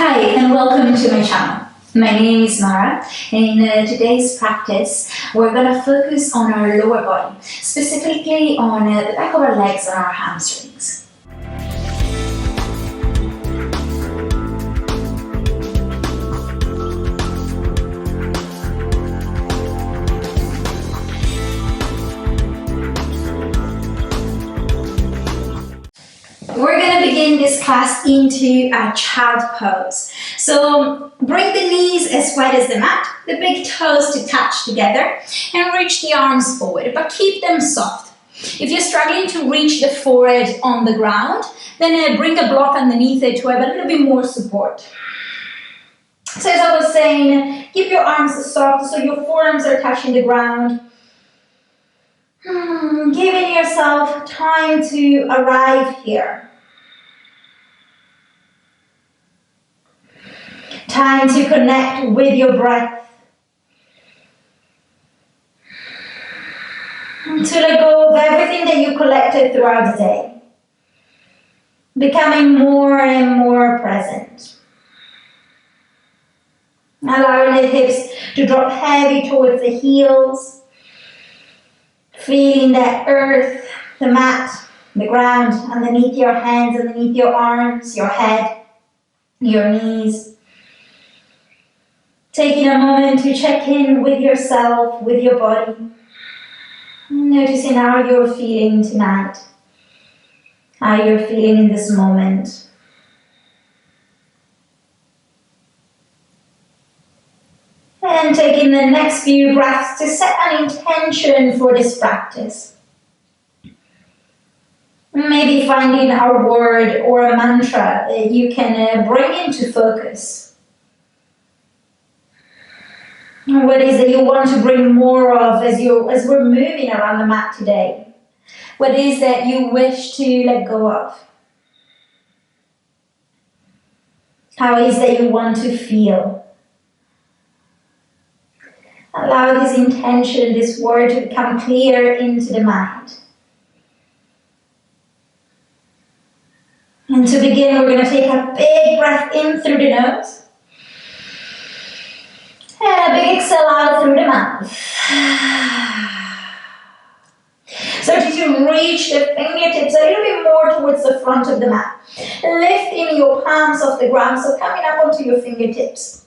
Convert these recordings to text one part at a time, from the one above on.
Hi and welcome to my channel. My name is Mara, and in today's practice we're going to focus on our lower body, specifically on the back of our legs and our hamstrings. We're going to begin this class into a child pose. So bring the knees as wide as the mat, the big toes to touch together, and reach the arms forward, but keep them soft. If you're struggling to reach the forehead on the ground, then bring a block underneath it to have a little bit more support. So as I was saying, keep your arms soft so your forearms are touching the ground. Giving yourself time to arrive here. Time to connect with your breath. To let go of everything that you collected throughout the day. Becoming more and more present. Allowing the hips to drop heavy towards the heels. Feeling that earth, the mat, the ground underneath your hands, underneath your arms, your head, your knees. Taking a moment to check in with yourself, with your body. Noticing how you're feeling tonight. How you're feeling in this moment. And taking the next few breaths to set an intention for this practice. Maybe finding a word or a mantra that you can bring into focus. What is it you want to bring more of as we're moving around the mat today? What is that you wish to let go of? How is that you want to feel? Allow this intention, this word to become clear into the mind. And to begin, we're going to take a big breath in through the nose. And a big exhale out through the mouth. Starting to reach the fingertips a little bit more towards the front of the mat. Lifting your palms off the ground, so coming up onto your fingertips.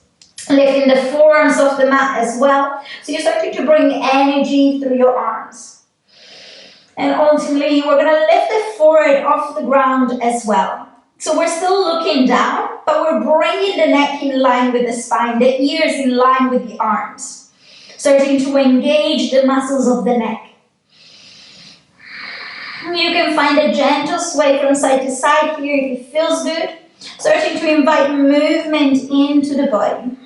Lifting the forearms off the mat as well. So you're starting to bring energy through your arms. And ultimately, we're going to lift the forehead off the ground as well. So we're still looking down, but we're bringing the neck in line with the spine, the ears in line with the arms. Starting to engage the muscles of the neck. You can find a gentle sway from side to side here if it feels good. Starting to invite movement into the body.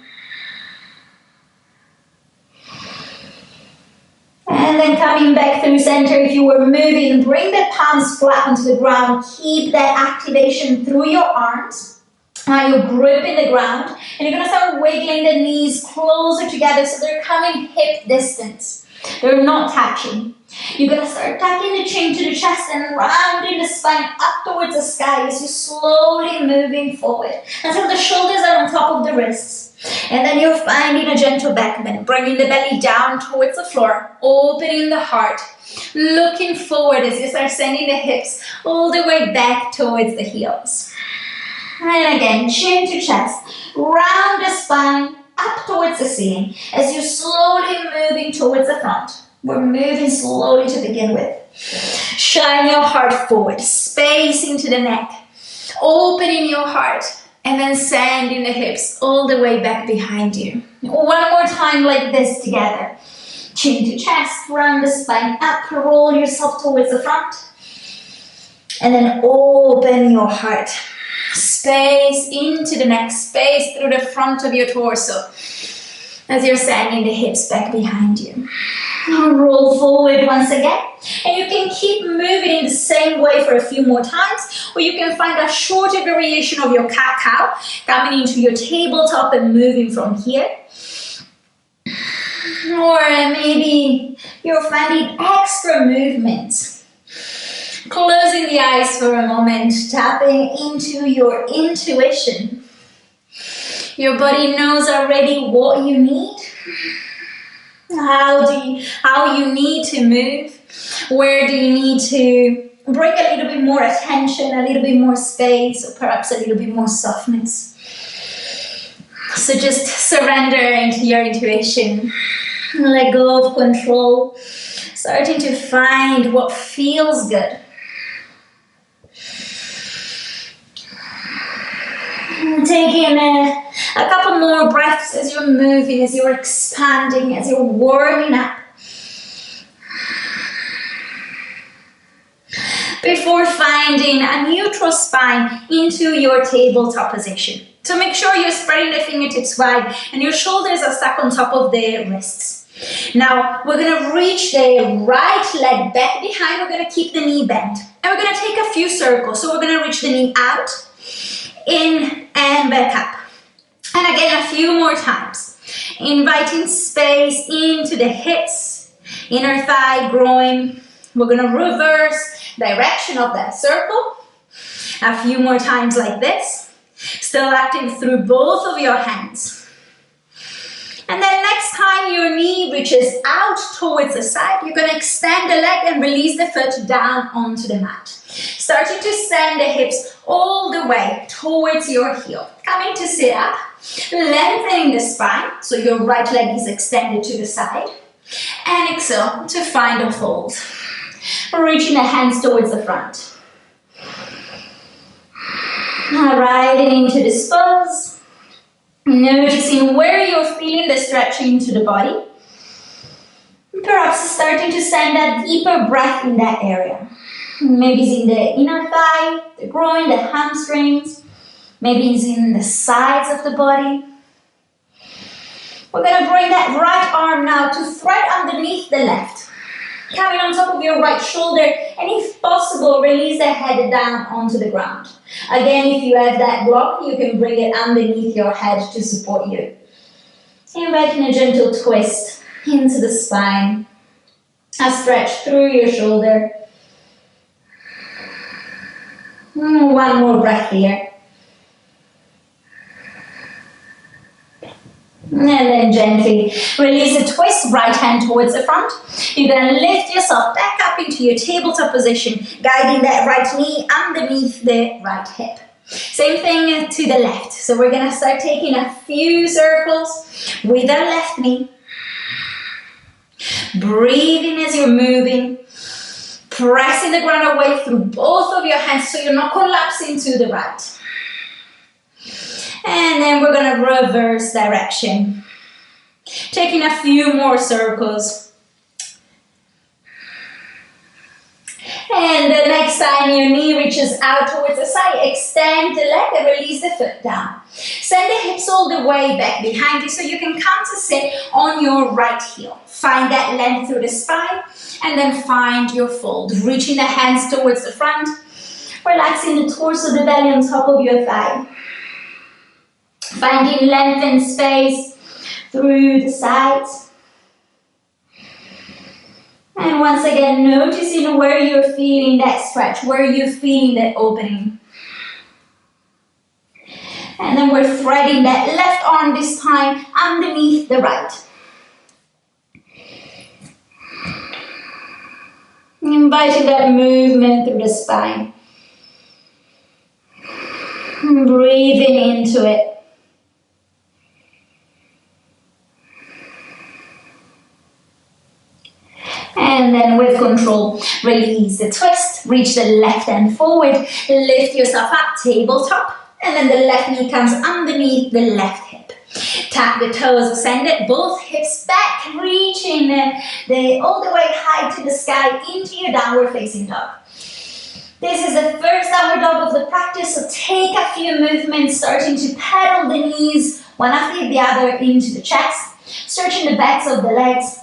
And then coming back through center, if you were moving, bring the palms flat onto the ground. Keep that activation through your arms. Now you're gripping the ground. And you're going to start wiggling the knees closer together so they're coming hip distance. They're not touching. You're going to start tucking the chin to the chest and rounding the spine up towards the sky as you're slowly moving forward until the shoulders are on top of the wrists. And then you're finding a gentle back bend, bringing the belly down towards the floor, opening the heart, looking forward as you start sending the hips all the way back towards the heels. And again, chin to chest, round the spine, up towards the ceiling as you're slowly moving towards the front. We're moving slowly to begin with. Shine your heart forward, space into the neck, opening your heart, and then sending the hips all the way back behind you. One more time like this together. Chin to chest, round the spine up, roll yourself towards the front. And then open your heart. Space into the neck, space through the front of your torso. As you're sending the hips back behind you. Roll forward once again. And you can keep moving in the same way for a few more times. Or you can find a shorter variation of your cat-cow. Coming into your tabletop and moving from here. Or maybe you're finding extra movements. Closing the eyes for a moment. Tapping into your intuition. Your body knows already what you need, how you need to move, where do you need to bring a little bit more attention, a little bit more space, or perhaps a little bit more softness. So just surrender into your intuition, let go of control, starting to find what feels good. And taking a couple more breaths as you're moving, as you're expanding, as you're warming up. Before finding a neutral spine into your tabletop position. So make sure you're spreading the fingertips wide and your shoulders are stuck on top of the wrists. Now we're going to reach the right leg back behind. We're going to keep the knee bent. And we're going to take a few circles. So we're going to reach the knee out, in and back up. And again, a few more times. Inviting space into the hips, inner thigh, groin. We're going to reverse direction of that circle. A few more times like this. Still active through both of your hands. And then next time your knee reaches out towards the side, you're going to extend the leg and release the foot down onto the mat. Starting to send the hips all the way towards your heel. Coming to sit up, lengthening the spine, so your right leg is extended to the side. And exhale to find a fold. Reaching the hands towards the front. Riding into this pose. Noticing where you're feeling the stretching into the body. Perhaps starting to send a deeper breath in that area. Maybe it's in the inner thigh, the groin, the hamstrings. Maybe it's in the sides of the body. We're going to bring that right arm now to thread underneath the left. Coming on top of your right shoulder, and if possible, release the head down onto the ground. Again, if you have that block, you can bring it underneath your head to support you. Inviting a gentle twist into the spine. A stretch through your shoulder. One more breath here. And then gently release a twist, right hand towards the front. You're going to lift yourself back up into your tabletop position, guiding that right knee underneath the right hip. Same thing to the left. So we're going to start taking a few circles with our left knee. Breathing as you're moving. Pressing the ground away through both of your hands so you're not collapsing to the right. And then we're going to reverse direction. Taking a few more circles. And the next time your knee reaches out towards the side, extend the leg and release the foot down. Send the hips all the way back behind you so you can come to sit on your right heel. Find that length through the spine and then find your fold. Reaching the hands towards the front. Relaxing the torso, the belly on top of your thigh. Finding length and space through the sides. And once again, noticing where you're feeling that stretch, where you're feeling that opening. And then we're threading that left arm this time underneath the right. Inviting that movement through the spine. Breathing into it. And then with control, release the twist, reach the left hand forward, lift yourself up, tabletop, and then the left knee comes underneath the left hip. Tap the toes, send it, both hips back, reaching all the way high to the sky into your downward facing dog. This is the first downward dog of the practice, so take a few movements, starting to pedal the knees one after the other into the chest, stretching the backs of the legs.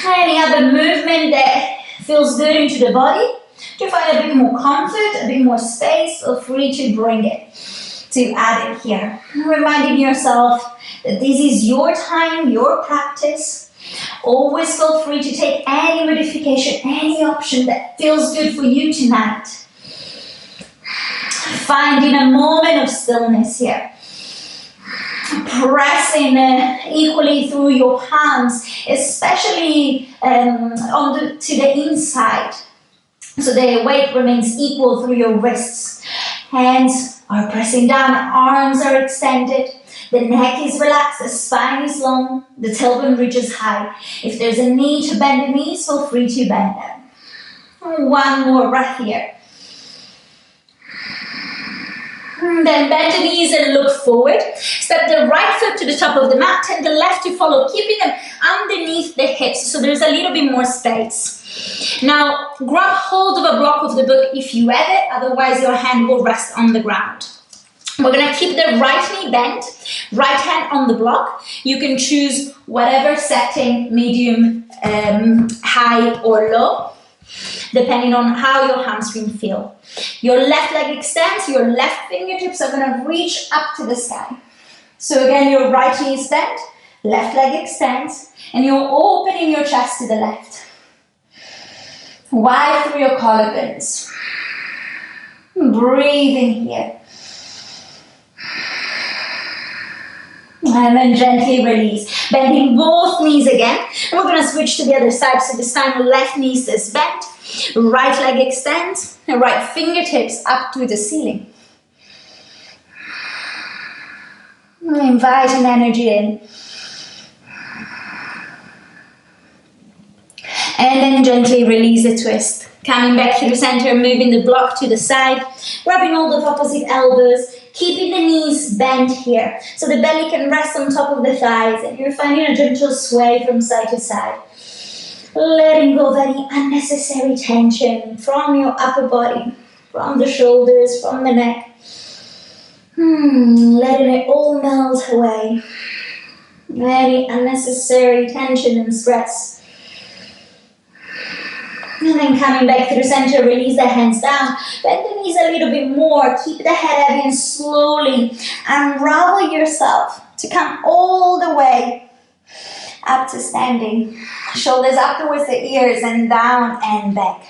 Any other movement that feels good into the body, to find a bit more comfort, a bit more space, feel free to bring it, to add it here. Reminding yourself that this is your time, your practice. Always feel free to take any modification, any option that feels good for you tonight. Finding a moment of stillness here. Pressing equally through your palms, especially to the inside. So the weight remains equal through your wrists. Hands are pressing down, arms are extended. The neck is relaxed, the spine is long, the tailbone reaches high. If there's a need to bend the knees, feel free to bend them. One more breath here. Then bend the knees and look forward. Step the right foot to the top of the mat and the left to follow, keeping them underneath the hips so there's a little bit more space. Now, grab hold of a block of the book if you have it, otherwise your hand will rest on the ground. We're going to keep the right knee bent, right hand on the block. You can choose whatever setting, medium, high or low, depending on how your hamstring feel. Your left leg extends, your left fingertips are going to reach up to the sky. So again, your right knee is bent, left leg extends, and you're opening your chest to the left. Wide through your collarbones. Breathing here. And then gently release. Bending both knees again. And we're going to switch to the other side. So this time, left knee is bent. Right leg extends. And right fingertips up to the ceiling. Inviting energy in. And then gently release the twist. Coming back to the center, moving the block to the side. Grabbing hold of opposite elbows. Keeping the knees bent here, so the belly can rest on top of the thighs and you're finding a gentle sway from side to side. Letting go of any unnecessary tension from your upper body, from the shoulders, from the neck. Letting it all melt away. Any unnecessary tension and stress. And then coming back to the center, release the hands down. Bend the knees a little bit more. Keep the head heavy and slowly unravel yourself to come all the way up to standing. Shoulders up towards the ears and down and back.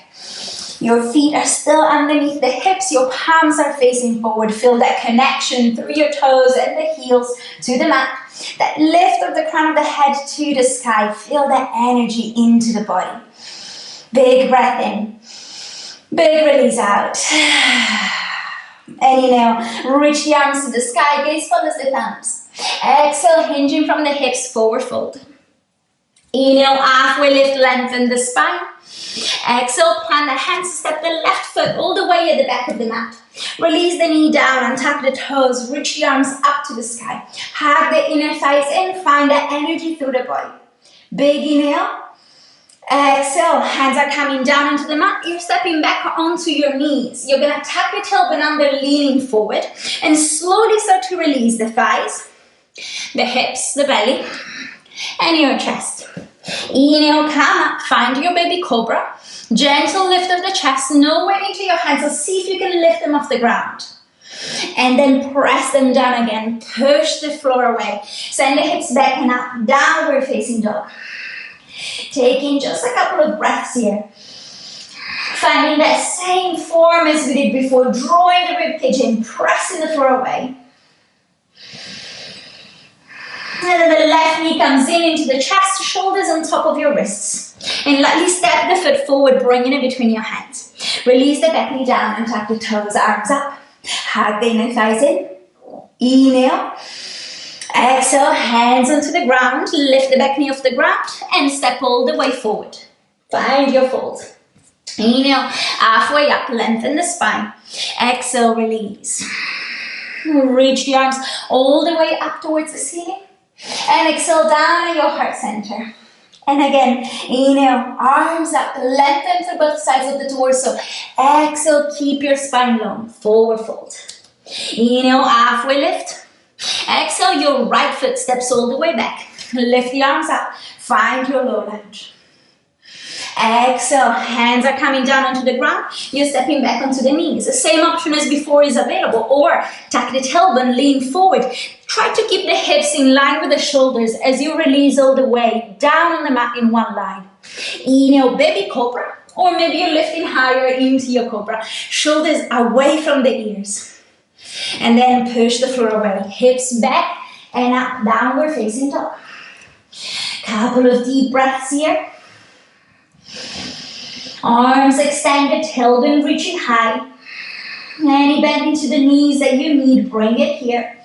Your feet are still underneath the hips. Your palms are facing forward. Feel that connection through your toes and the heels to the mat. That lift of the crown of the head to the sky. Feel that energy into the body. Big breath in, big release out. And inhale, reach the arms to the sky, gaze follows the thumbs. Exhale, hinging from the hips, forward fold. Inhale, halfway lift, lengthen the spine. Exhale, plant the hands, step the left foot all the way at the back of the mat. Release the knee down, untap the toes, reach the arms up to the sky. Hug the inner thighs in, find that energy through the body. Big inhale. Exhale, hands are coming down into the mat. You're stepping back onto your knees. You're going to tap your tailbone under, leaning forward. And slowly start to release the thighs, the hips, the belly, and your chest. Inhale, come up, find your baby cobra. Gentle lift of the chest, no weight into your hands. So see if you can lift them off the ground. And then press them down again. Push the floor away. Send the hips back and up, downward facing dog. Taking just a couple of breaths here. Finding that same form as we did before. Drawing the ribcage in, pressing the floor away. And then the left knee comes in into the chest, shoulders on top of your wrists. And lightly step the foot forward, bringing it between your hands. Release the back knee down and tap the toes, arms up. Hug the inner thighs in. Inhale. Exhale, hands onto the ground, lift the back knee off the ground and step all the way forward. Find your fold. Inhale, halfway up, lengthen the spine. Exhale, release. Reach the arms all the way up towards the ceiling. And exhale down at your heart center. And again, inhale, arms up, lengthen to both sides of the torso. Exhale, keep your spine long, forward fold. Inhale, halfway lift. Exhale, your right foot steps all the way back. Lift the arms up. Find your low lunge. Exhale, hands are coming down onto the ground. You're stepping back onto the knees. The same option as before is available. Or tuck the tailbone, lean forward. Try to keep the hips in line with the shoulders as you release all the way down on the mat in one line. Inhale, baby cobra. Or maybe you're lifting higher into your cobra. Shoulders away from the ears. And then push the floor away. Hips back and up, downward facing dog. Couple of deep breaths here. Arms extended, tailbone reaching high. Any bend into the knees that you need, bring it here.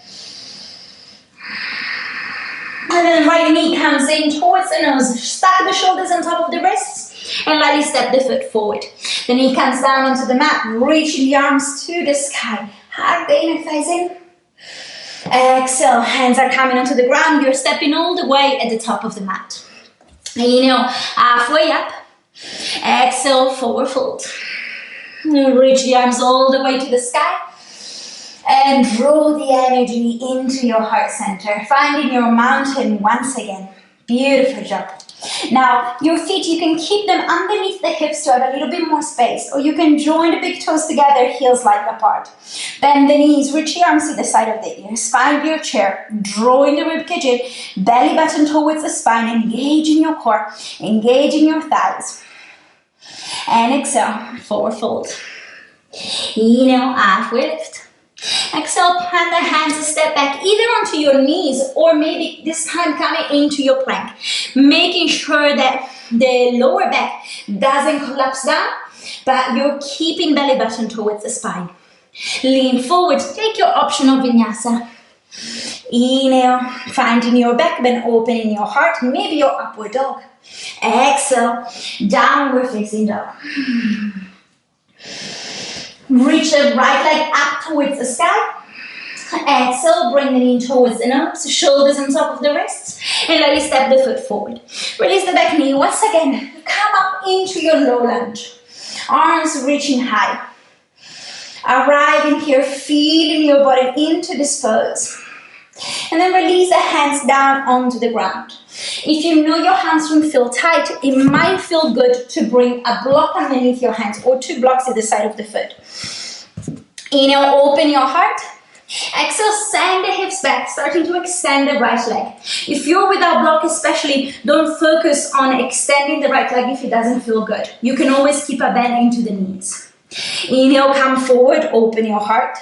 And then right knee comes in towards the nose. Stack the shoulders on top of the wrists and lightly step the foot forward. The knee comes down onto the mat, reaching the arms to the sky. Hug the inner thighs in. Exhale, hands are coming onto the ground. You're stepping all the way at the top of the mat. Inhale, halfway up. Exhale, forward fold. Reach the arms all the way to the sky. And draw the energy into your heart center. Finding your mountain once again. Beautiful job. Now, your feet, you can keep them underneath the hips to have a little bit more space. Or you can join the big toes together, heels like apart. Bend the knees, reach the arms to the side of the ears. Find your chair, drawing the ribcage in. Belly button towards the spine, engaging your core, engaging your thighs. And exhale, forward fold. Inhale, halfway lift. Exhale, plant the hands a step back, either onto your knees or maybe this time coming into your plank. Making sure that the lower back doesn't collapse down, but you're keeping belly button towards the spine. Lean forward, take your optional vinyasa. Inhale, finding your back bend, opening your heart, maybe your upward dog. Exhale, downward facing dog. Reach the right leg up towards the sky. Exhale, bring the knee towards the nose, shoulders on top of the wrists, and lightly step the foot forward. Release the back knee once again. Come up into your low lunge. Arms reaching high. Arriving here, feeling your body into this pose. And then release the hands down onto the ground. If you know your hamstring feel tight, it might feel good to bring a block underneath your hands or two blocks at the side of the foot. Inhale, open your heart. Exhale, send the hips back, starting to extend the right leg. If you're without block especially, don't focus on extending the right leg if it doesn't feel good. You can always keep a bend into the knees. Inhale, come forward, open your heart.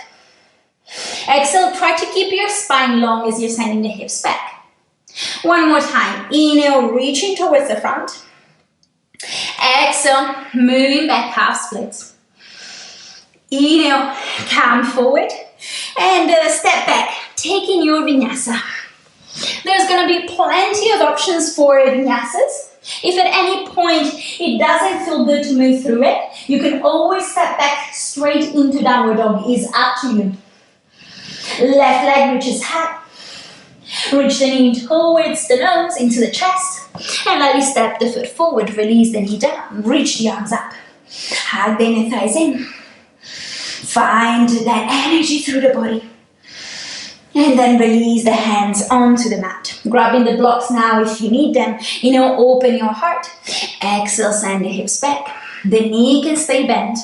Exhale, try to keep your spine long as you're sending the hips back. One more time. Inhale, reaching towards the front. Exhale, moving back, half splits. Inhale, come forward. And step back, taking your vinyasa. There's going to be plenty of options for vinyasas. If at any point it doesn't feel good to move through it, you can always step back straight into downward dog. It's up to you. Left leg reaches high. Reach the knee towards the nose, into the chest. And lightly step the foot forward. Release the knee down. Reach the arms up. Hug the inner thighs in. Find that energy through the body. And then release the hands onto the mat. Grabbing the blocks now if you need them. Open your heart. Exhale, send the hips back. The knee can stay bent.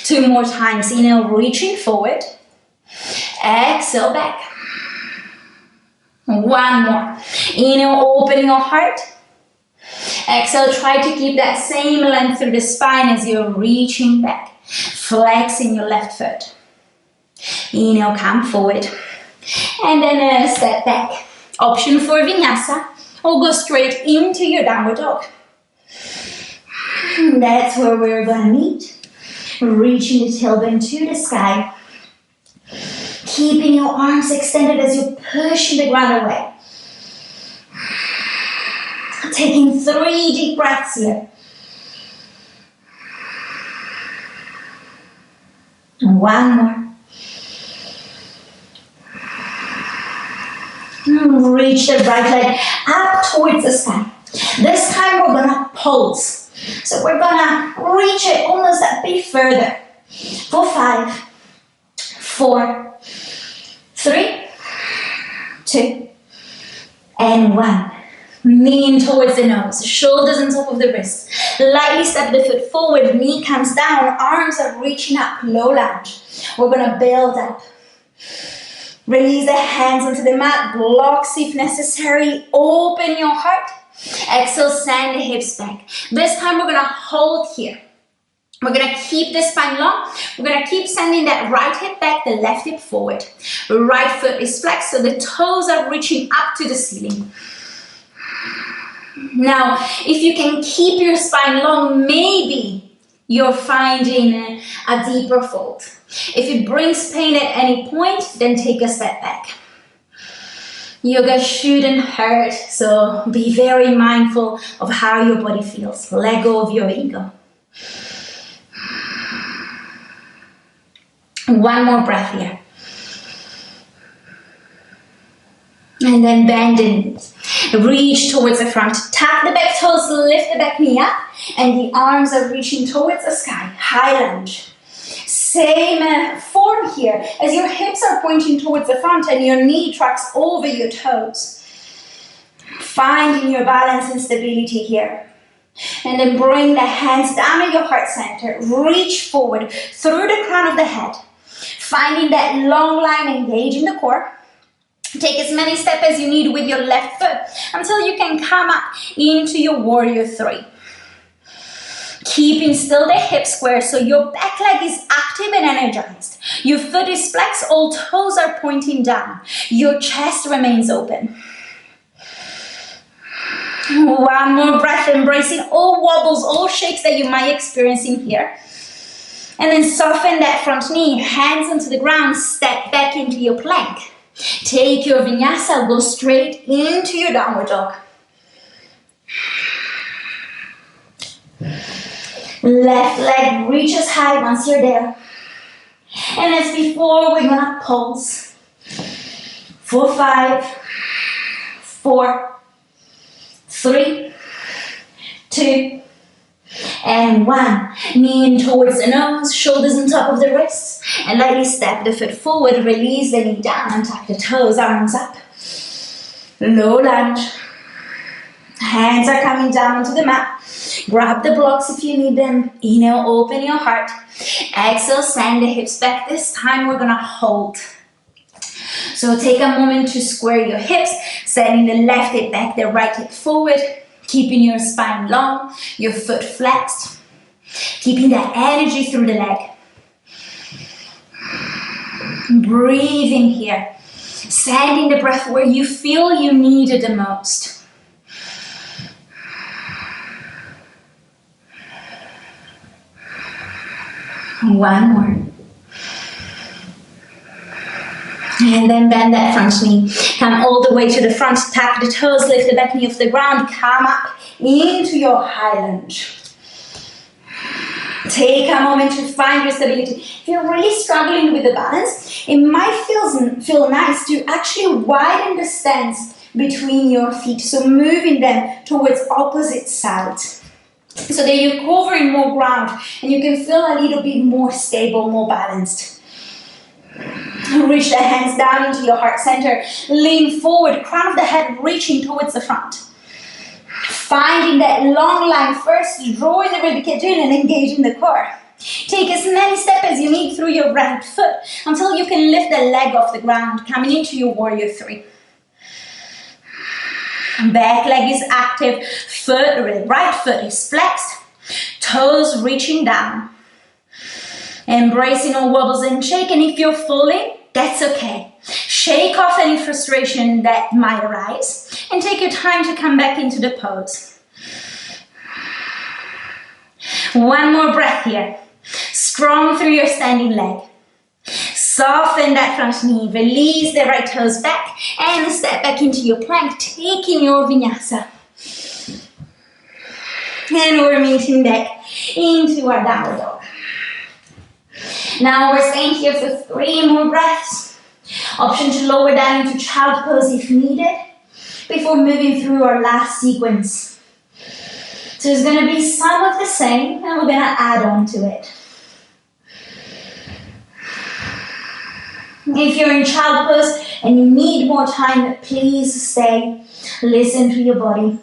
Two more times. Reaching forward. Exhale, back. One more. Open your heart. Exhale, try to keep that same length through the spine as you're reaching back. Flexing your left foot. Inhale, come forward. And then step back. Option for vinyasa. Or go straight into your downward dog. That's where we're going to meet. Reaching the tailbone to the sky. Keeping your arms extended as you push the ground away. Taking 3 deep breaths here. One more. Reach the right leg up towards the sky. This time we're going to pulse. So we're going to reach it almost a bit further. For 5, 4, 3, 2, and 1. Knee in towards the nose, shoulders on top of the wrist. Lightly step the foot forward, knee comes down, arms are reaching up, low lunge. We're going to build up. Release the hands onto the mat, blocks if necessary. Open your heart. Exhale, send the hips back. This time we're going to hold here. We're going to keep the spine long. We're going to keep sending that right hip back, the left hip forward. Right foot is flexed, so the toes are reaching up to the ceiling. Now, if you can keep your spine long, maybe you're finding a deeper fold. If it brings pain at any point, then take a step back. Yoga shouldn't hurt, so be very mindful of how your body feels. Let go of your ego. One more breath here. And then bend the knees. Reach towards the front. Tap the back toes, lift the back knee up, and the arms are reaching towards the sky. High lunge. Same form here, as your hips are pointing towards the front and your knee tracks over your toes. Finding your balance and stability here. And then bring the hands down at your heart center. Reach forward through the crown of the head. Finding that long line, engaging the core. Take as many steps as you need with your left foot until you can come up into your warrior three. Keeping still the hip square so your back leg is active and energized. Your foot is flexed, all toes are pointing down. Your chest remains open. One more breath, embracing all wobbles, all shakes that you might experience in here. And then soften that front knee, hands onto the ground, step back into your plank. Take your vinyasa, go straight into your downward dog. Left leg reaches high once you're there. And as before, we're gonna pulse. For 5, 4, 3, 2, and 1. Knee in towards the nose, shoulders on top of the wrists, and lightly step the foot forward, release the knee down, and tuck the toes, arms up. Low lunge. Hands are coming down onto the mat. Grab the blocks if you need them. Inhale, open your heart. Exhale, send the hips back. This time we're gonna hold. So take a moment to square your hips, sending the left hip back, the right hip forward, keeping your spine long, your foot flexed, keeping that energy through the leg. Breathing here, sending the breath where you feel you need it the most. One more. And then bend that front knee. Come all the way to the front, tap the toes, lift the back knee off the ground, come up into your high lunge. Take a moment to find your stability. If you're really struggling with the balance, it might feel nice to actually widen the stance between your feet. So moving them towards opposite sides. So that you're covering more ground and you can feel a little bit more stable, more balanced. Reach the hands down into your heart center. Lean forward, crown of the head reaching towards the front. Finding that long line first, drawing the ribcage in and engaging the core. Take as many steps as you need through your right foot until you can lift the leg off the ground, coming into your warrior three. Back leg is active, right foot is flexed, toes reaching down. Embracing all wobbles and shake, and if you're falling, that's okay. Shake off any frustration that might arise and take your time to come back into the pose. One more breath here. Strong through your standing leg. Soften that front knee, release the right toes back and step back into your plank, taking your vinyasa. And we're meeting back into our downward dog. Now we're staying here for 3 more breaths. Option to lower down into child pose if needed before moving through our last sequence. So it's going to be some of the same and we're going to add on to it. If you're in child pose and you need more time, please stay. Listen to your body.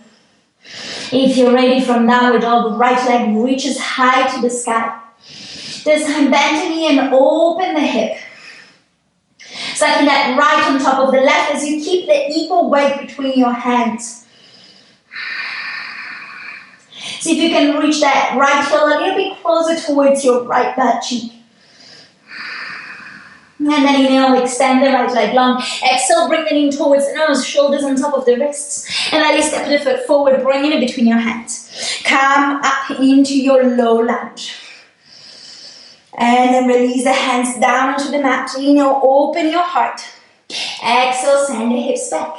If you're ready from downward dog, right leg reaches high to the sky. This time bend the knee and open the hip. Sucking that right on top of the left as you keep the equal weight between your hands. See if you can reach that right heel a little bit closer towards your right butt cheek. And then inhale, extend the right leg long. Exhale, bring the knee towards the nose, shoulders on top of the wrists. And lightly step the foot forward, bringing it between your hands. Come up into your low lunge. And then release the hands down onto the mat. Inhale, open your heart. Exhale, send the hips back.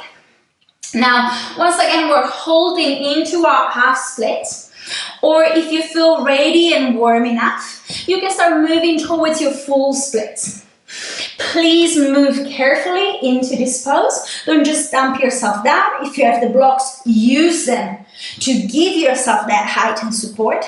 Now, once again, we're holding into our half splits. Or if you feel ready and warm enough, you can start moving towards your full splits. Please move carefully into this pose. Don't just dump yourself down. If you have the blocks, use them to give yourself that height and support.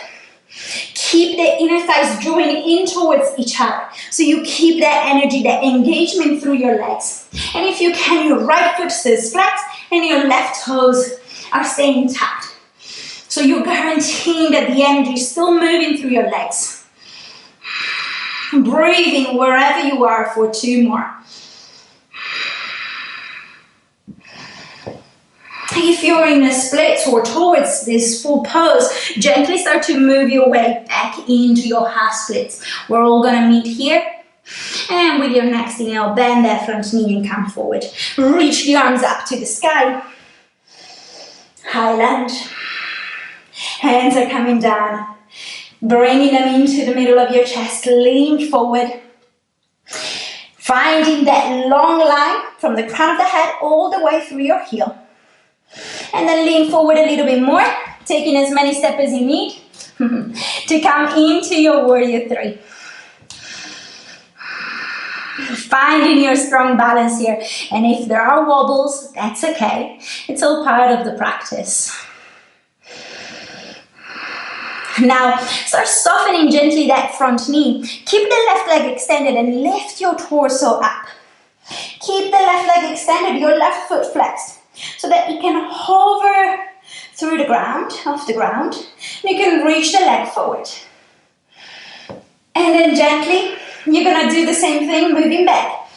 Keep the inner thighs drawing in towards each other. So you keep that energy, that engagement through your legs. And if you can, your right foot stays flat and your left toes are staying tapped. So you're guaranteeing that the energy is still moving through your legs. Breathing wherever you are for 2 more. If you're in a split or towards this full pose, gently start to move your way back into your half splits. We're all going to meet here. And with your next inhale, bend that front knee and come forward. Reach the arms up to the sky. High lunge. Hands are coming down. Bringing them into the middle of your chest, lean forward. Finding that long line from the crown of the head all the way through your heel. And then lean forward a little bit more, taking as many steps as you need to come into your warrior 3. Finding your strong balance here. And if there are wobbles, that's okay. It's all part of the practice. Now, start softening gently that front knee. Keep the left leg extended and lift your torso up. Keep the left leg extended, your left foot flexed, so that you can hover through the ground, off the ground. You can reach the leg forward. And then gently, you're going to do the same thing, moving back.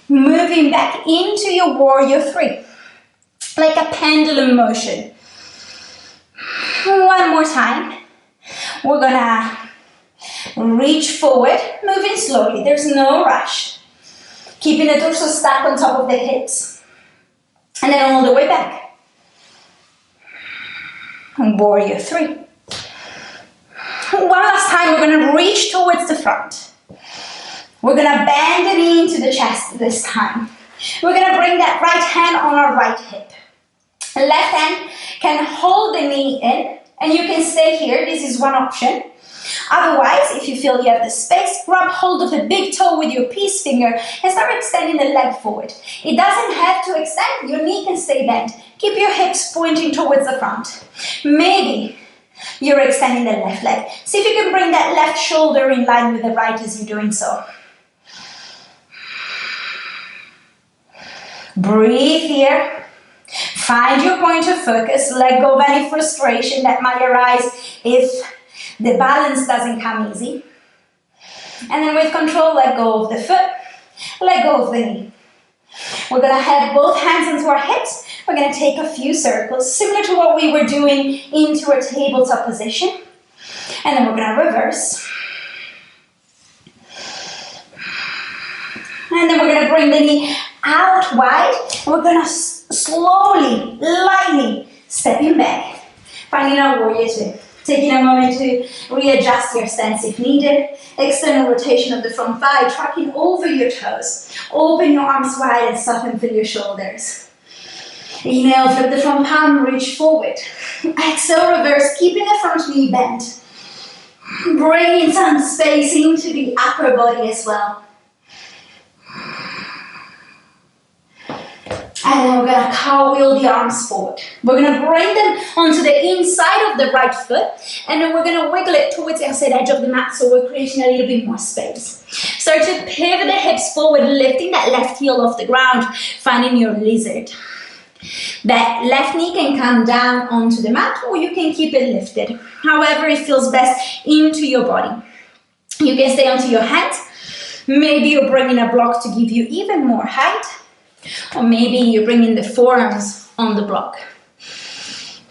Moving back into your warrior 3. Like a pendulum motion. One more time. We're gonna reach forward, moving slowly. There's no rush. Keeping the torso stuck on top of the hips. And then all the way back. And warrior 3. One last time, we're gonna reach towards the front. We're gonna bend the knee into the chest this time. We're gonna bring that right hand on our right hip. Left hand can hold the knee in. And you can stay here, this is one option. Otherwise, if you feel you have the space, grab hold of the big toe with your peace finger and start extending the leg forward. It doesn't have to extend, your knee can stay bent. Keep your hips pointing towards the front. Maybe you're extending the left leg. See if you can bring that left shoulder in line with the right as you're doing so. Breathe here. Find your point of focus, let go of any frustration that might arise if the balance doesn't come easy. And then with control, let go of the foot, let go of the knee. We're going to have both hands onto our hips. We're going to take a few circles, similar to what we were doing into a tabletop position. And then we're going to reverse. And then we're going to bring the knee out wide. We're going to slowly, lightly stepping back, finding our warrior 2. Taking a moment to readjust your stance if needed. External rotation of the front thigh, tracking over your toes. Open your arms wide and soften through your shoulders. Inhale, flip the front palm, reach forward. Exhale, reverse, keeping the front knee bent. Bringing some space into the upper body as well. And then we're going to cartwheel the arms forward. We're going to bring them onto the inside of the right foot. And then we're going to wiggle it towards the outside edge of the mat so we're creating a little bit more space. Start to pivot the hips forward, lifting that left heel off the ground, finding your lizard. That left knee can come down onto the mat or you can keep it lifted. However it feels best into your body. You can stay onto your hands. Maybe you're bringing a block to give you even more height. Or maybe you're bringing the forearms on the block.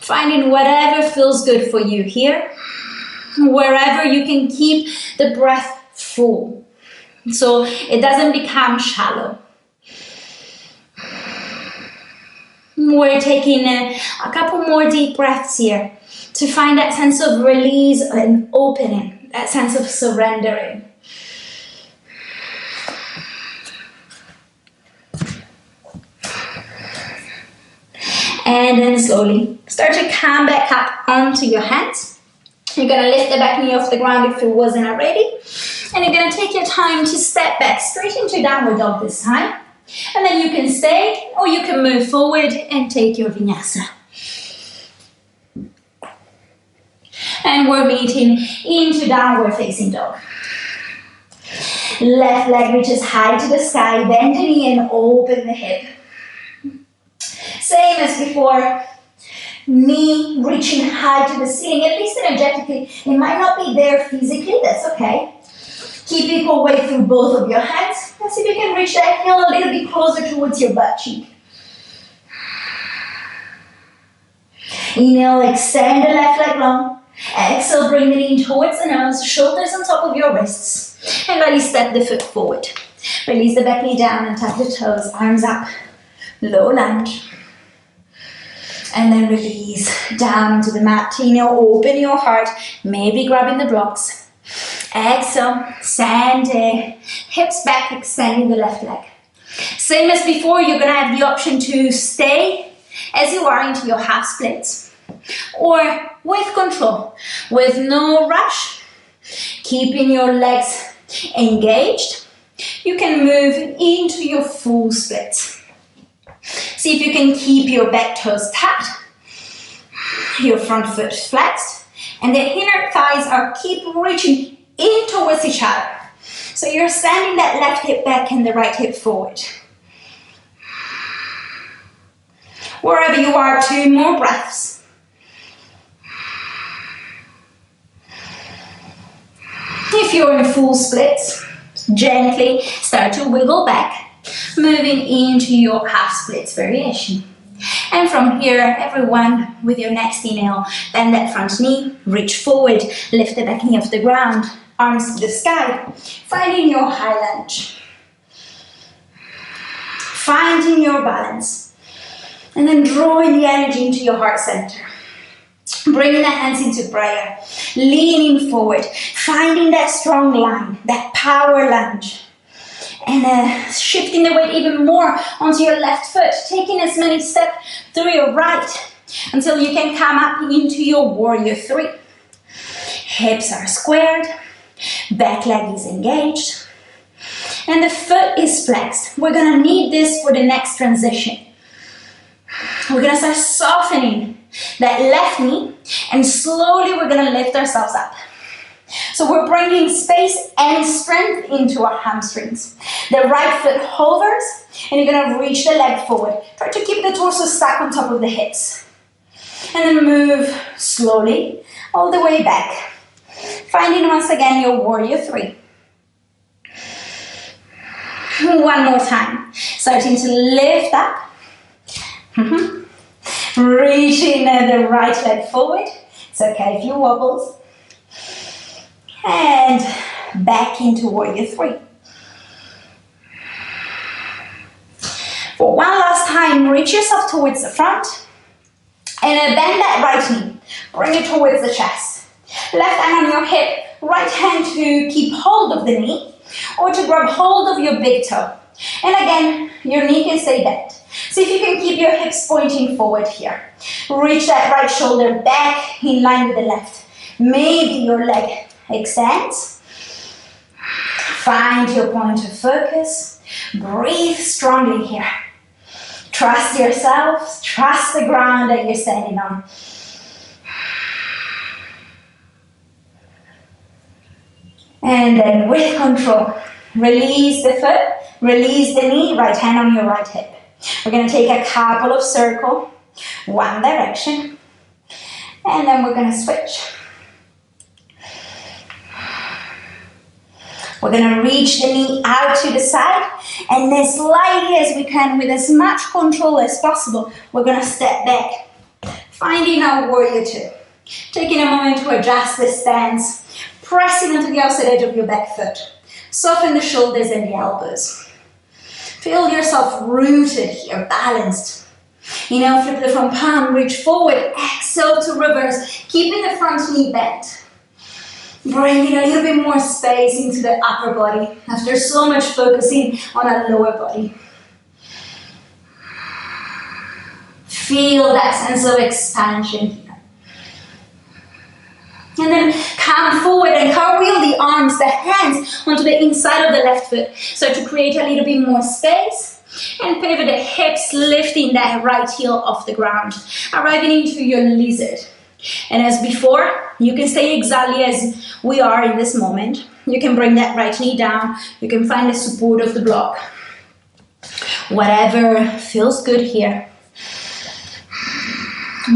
Finding whatever feels good for you here, wherever you can keep the breath full, so it doesn't become shallow. We're taking a couple more deep breaths here to find that sense of release and opening, that sense of surrendering. And then slowly start to come back up onto your hands. You're going to lift the back knee off the ground if it wasn't already. And you're going to take your time to step back straight into downward dog this time. And then you can stay or you can move forward and take your vinyasa. And we're meeting into downward facing dog. Left leg reaches high to the sky, bend the knee and open the hip. Same as before, knee reaching high to the ceiling, at least energetically. It might not be there physically, that's okay. Keep equal weight through both of your hands. Let's see if you can reach that heel a little bit closer towards your butt cheek. Inhale, extend the left leg long. Exhale, bring the knee towards the nose, shoulders on top of your wrists. And lightly step the foot forward. Release the back knee down and tap the toes, arms up, low lunge. And then release down to the mat. Inhale, open your heart, maybe grabbing the blocks. Exhale, send the hips back, extending the left leg. Same as before, you're going to have the option to stay as you are into your half splits. Or with control, with no rush, keeping your legs engaged, you can move into your full splits. See if you can keep your back toes tapped, your front foot flexed, and the inner thighs are keep reaching in towards each other. So you're sending that left hip back and the right hip forward. Wherever you are, 2 more breaths. If you're in full splits, gently start to wiggle back, moving into your half splits variation. And from here, everyone, with your next inhale, bend that front knee, reach forward, lift the back knee off the ground, arms to the sky, finding your high lunge. Finding your balance. And then drawing the energy into your heart center. Bringing the hands into prayer, leaning forward, finding that strong line, that power lunge. And shifting the weight even more onto your left foot, taking as many steps through your right until you can come up into your warrior 3. Hips are squared, back leg is engaged, and the foot is flexed. We're going to need this for the next transition. We're going to start softening that left knee, and slowly we're going to lift ourselves up. So we're bringing space and strength into our hamstrings. The right foot hovers, and you're going to reach the leg forward. Try to keep the torso stuck on top of the hips. And then move slowly all the way back. Finding once again your warrior 3. One more time. Starting to lift up. Reaching the right leg forward. It's okay if you wobble. And back into warrior 3. For one last time, reach yourself towards the front. And bend that right knee. Bring it towards the chest. Left hand on your hip. Right hand to keep hold of the knee. Or to grab hold of your big toe. And again, your knee can stay bent. See if you can keep your hips pointing forward here. Reach that right shoulder back in line with the left. Maybe your leg extends. Find your point of focus. Breathe strongly here. Trust yourself. Trust the ground that you're standing on. And then with control, release the foot, release the knee, right hand on your right hip. We're going to take a couple of circles, one direction, and then we're going to switch. We're going to reach the knee out to the side, and as lightly as we can, with as much control as possible, we're going to step back. Finding our warrior two. Taking a moment to adjust the stance, pressing onto the outside edge of your back foot. Soften the shoulders and the elbows. Feel yourself rooted here, balanced. Inhale, flip the front palm, reach forward. Exhale to reverse, keeping the front knee bent. Bringing a little bit more space into the upper body after so much focusing on our lower body. Feel that sense of expansion here. And then come forward and cartwheel the arms, the hands onto the inside of the left foot. So to create a little bit more space. And pivot the hips, lifting that right heel off the ground. Arriving into your lizard. And as before, you can stay exactly as we are in this moment. You can bring that right knee down. You can find the support of the block. Whatever feels good here.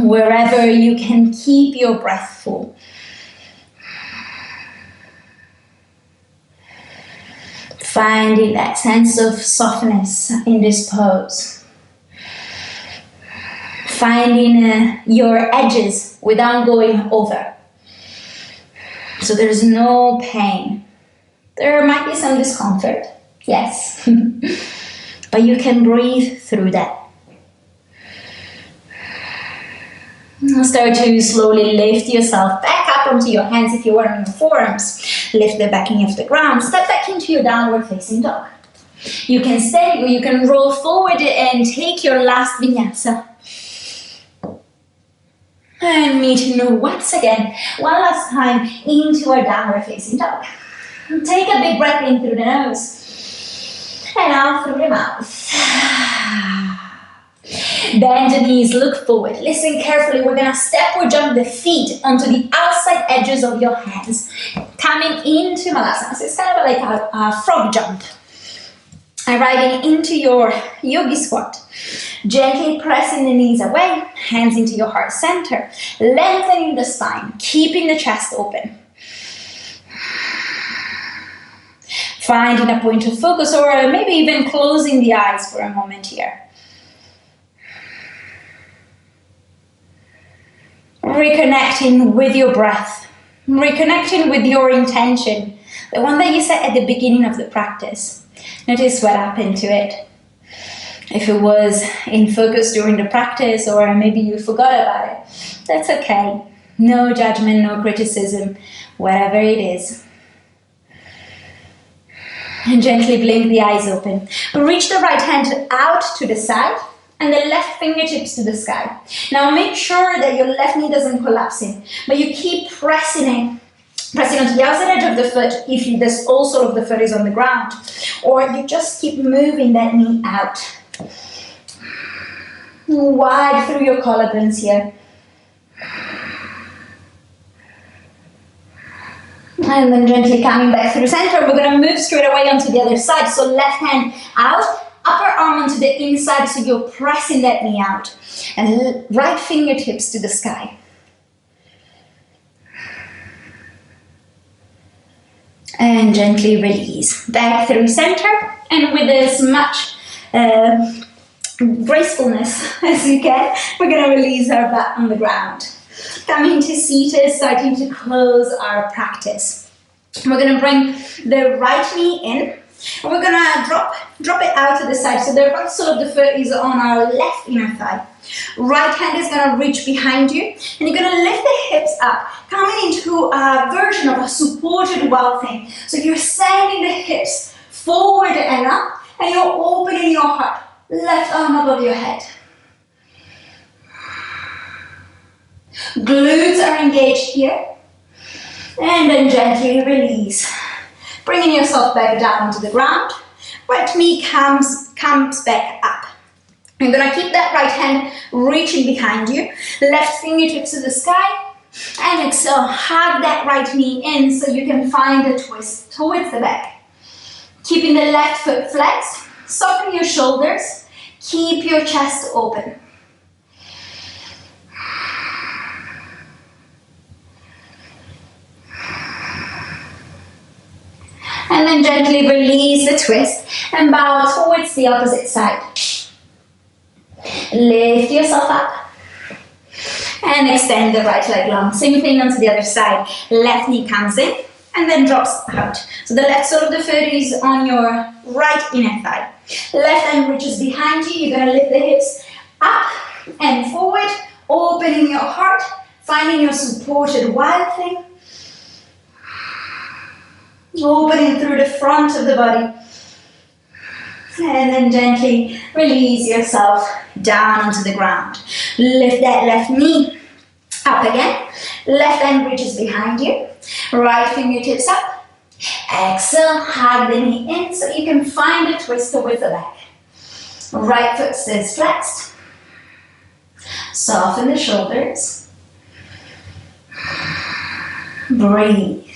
Wherever you can keep your breath full. Finding that sense of softness in this pose. Finding your edges without going over. So there's no pain. There might be some discomfort, yes. But you can breathe through that. Start to slowly lift yourself back up onto your hands if you are on your forearms. Lift the back knee off the ground. Step back into your downward facing dog. You can stay or you can roll forward and take your last vinyasa. And meeting once again, one last time into our downward facing dog. Take a big breath in through the nose and out through the mouth. Bend the knees, look forward. Listen carefully. We're going to step or jump the feet onto the outside edges of your hands. Coming into Malasana. So it's kind of like a frog jump. Arriving into your Yogi squat. Gently pressing the knees away. Hands into your heart center. Lengthening the spine. Keeping the chest open. Finding a point of focus or maybe even closing the eyes for a moment here. Reconnecting with your breath, reconnecting with your intention, the one that you set at the beginning of the practice. Notice what happened to it. If it was in focus during the practice or maybe you forgot about it, that's okay. No judgment, no criticism, whatever it is. And gently blink the eyes open. Reach the right hand out to the side. And the left fingertips to the sky. Now make sure that your left knee doesn't collapse in, but you keep pressing onto the outside edge of the foot if the sole of the foot is on the ground. Or you just keep moving that knee out. Wide through your collarbones here. And then gently coming back through center, we're going to move straight away onto the other side. So left hand out. Upper arm onto the inside, so you're pressing that knee out. And right fingertips to the sky. And gently release. Back through center. And with as much gracefulness as you can, we're going to release our butt on the ground. Coming to seated, starting to close our practice. We're going to bring the right knee in. And we're going to drop it out to the side. So the right sole of the foot is on our left inner thigh. Right hand is going to reach behind you. And you're going to lift the hips up, coming into a version of a supported wild thing. So you're sending the hips forward and up. And you're opening your heart. Left arm above your head. Glutes are engaged here. And then gently release. Bringing yourself back down to the ground. Right knee comes back up. You're going to keep that right hand reaching behind you. Left fingertips to the sky. And exhale, hug that right knee in so you can find a twist towards the back. Keeping the left foot flexed. Soften your shoulders. Keep your chest open. And then gently release the twist and bow towards the opposite side. Lift yourself up. And extend the right leg long. Same thing onto the other side. Left knee comes in and then drops out. So the left sole of the foot is on your right inner thigh. Left hand reaches behind you. You're going to lift the hips up and forward, opening your heart, finding your supported wild thing. Opening through the front of the body. And then gently release yourself down onto the ground. Lift that left knee up again. Left hand reaches behind you. Right fingertips up. Exhale, hug the knee in so you can find a twist towards the back. Right foot stays flexed. Soften the shoulders. Breathe.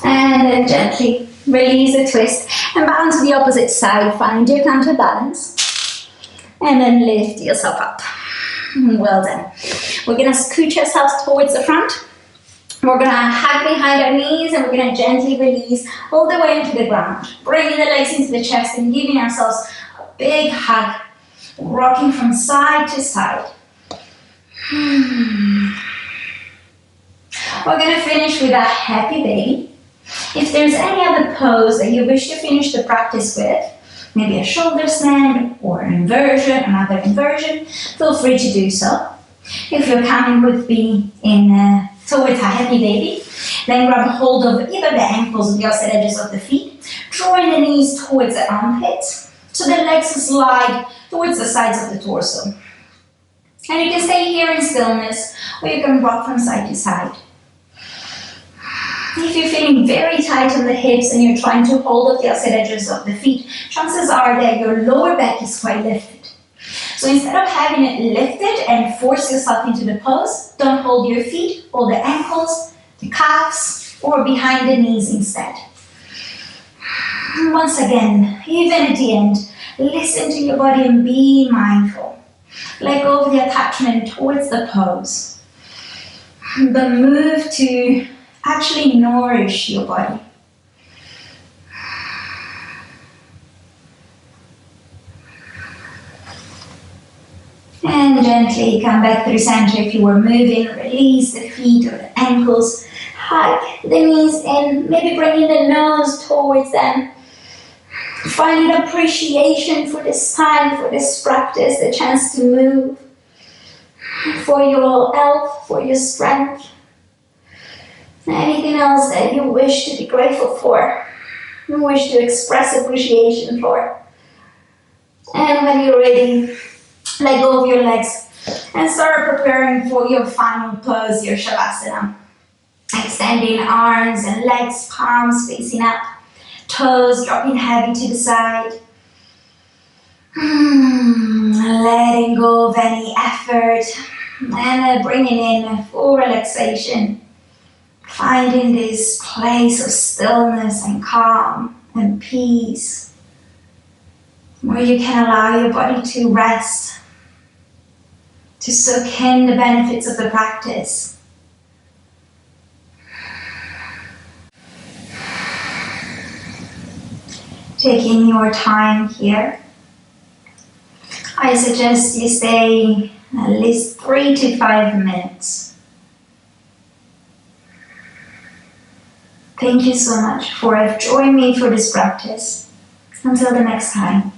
And then gently release the twist and bounce to the opposite side. Find your counterbalance. And then lift yourself up. Well done. We're going to scooch ourselves towards the front. We're going to hug behind our knees and we're going to gently release all the way into the ground. Bringing the legs into the chest and giving ourselves a big hug. Rocking from side to side. We're going to finish with a happy baby. If there's any other pose that you wish to finish the practice with, maybe a shoulder stand or an inversion, another inversion, feel free to do so. If you're coming with me towards a happy baby, then grab hold of either the ankles or the opposite edges of the feet, drawing the knees towards the armpits, so the legs slide towards the sides of the torso. And you can stay here in stillness, or you can rock from side to side. If you're feeling very tight on the hips and you're trying to hold up the opposite edges of the feet, chances are that your lower back is quite lifted. So instead of having it lifted and force yourself into the pose, don't hold your feet, hold the ankles, the calves, or behind the knees instead. Once again, even at the end, listen to your body and be mindful. Let go of the attachment towards the pose, but move to actually nourish your body. And gently come back through center. If you were moving, release the feet or the ankles. Hug the knees in, maybe bringing the nose towards them. Finding appreciation for this time, for this practice, the chance to move. For your health, for your strength. Anything else that you wish to be grateful for, you wish to express appreciation for. And when you're ready, let go of your legs and start preparing for your final pose, your shavasana. Extending arms and legs, palms facing up, toes dropping heavy to the side. Letting go of any effort and bringing in full relaxation. Finding this place of stillness and calm and peace where you can allow your body to rest, to soak in the benefits of the practice. Taking your time here, I suggest you stay at least 3 to 5 minutes. Thank you so much for joining me for this practice. Until the next time.